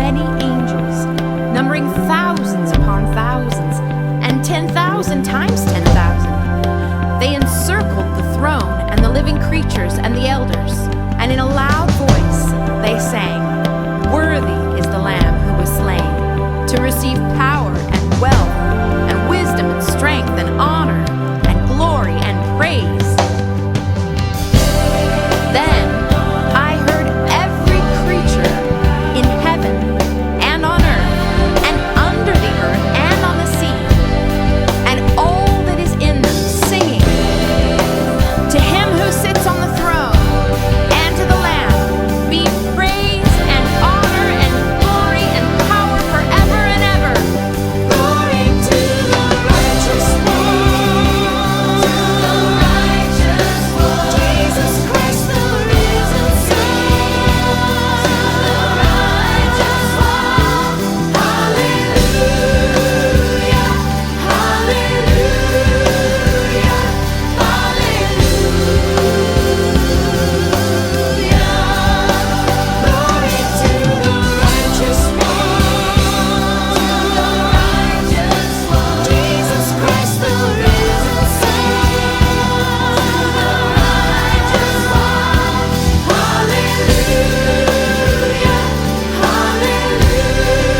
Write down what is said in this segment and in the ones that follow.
many angels, numbering thousands upon thousands, and 10,000 times 10,000. They encircled the throne and the living creatures and the elders, and in a loud voice they sang, "Worthy is the Lamb who was slain, to receive power and wealth and wisdom and strength and honor and glory and praise." Then I heard every creature in heaven and on earth and under the earth and on the sea, and all that is in them, singing, "To him who sits on the throne and to the Lamb be praise and honor and glory and power forever and ever." Glory to the righteous one, to the righteous one, Jesus Christ the risen Son, to the righteous one. Hallelujah, hallelujah, hallelujah. Glory to the righteous one, to the righteous one, Jesus Christ the risen Son, to the righteous one. Hallelujah, hallelujah,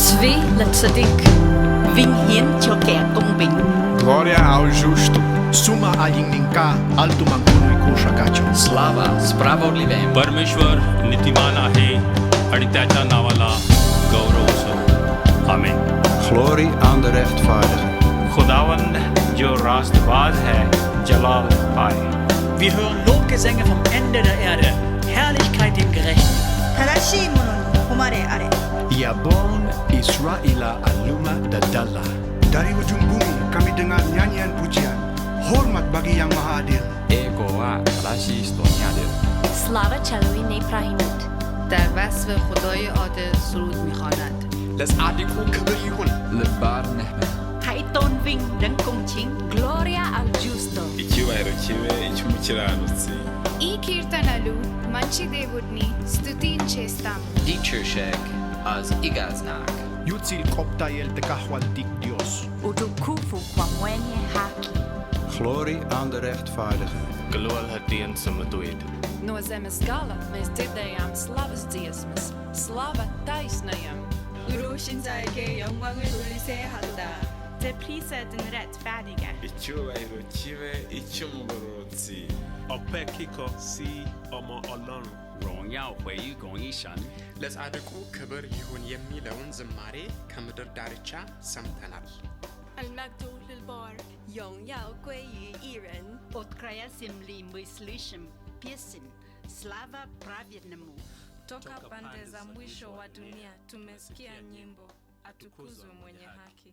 Tvi le tzadik, vinh hiến cho kẻ công bình. Glória ao justo. Suma alinka altu mangunui koshakacho. Slava spravodlivém. परमेश्वर नीतिमान आहे आणि त्याच्या नावाला गौरव असो. आमीन. Glorie aan de rechtvaardige. खुदावंद जो रास्तबाज है जलाल पाए. Wir hören Lobgesänge vom Ende der Erde. Herrlichkeit dem Gerechten. 正しいものに誉れあれ。 Yabon Israela aluma dadala. Dari ujung bumi kami dengar nyanyian pujian. Hormat bagi yang maha adil. Egoa rasis donyade. Slava celui neprahimit. در وصف خدای عادل سرود می‌خواند. Les adiku kbrihun. Lebar nehme. Hãy tôn vinh đấng công chính. Gloria al justo. icyubahiro kibe icy'umukiranutsi. ఈ కీర్తనలు మంచి దేవుడిని స్తుతించేస్తాం. Dicsőség az igaznak. Jutsil koptajel te kahwaltik Dios. Utukufu kwa mwenye haki. Glorie aan de rechtvaardige. Glória hatien samatuid. No zemes gala mēs dzirdējām slavas dziesmas. Slava taisnajam. 의로우신 자에게 영광을 돌리세하도다. Te priset den rättfärdige. icyubahiro kibe icy'umugororotsi. ọpẹ́ kíkọ sí ọmọ Ọlọ́run. 荣耀回归于神。 ለጻድቁ ክብር ይሁን የሚለውን ዝማሬ ከምድር ዳርቻ ሰምተናል። المجد للبار. 荣耀归于一人. Odkraja zemli myśliszym pieśń. Slava prawiednemu. Toka pande za mwisho wa dunia tumesikia nyimbo. Atukuzwe mwenye haki.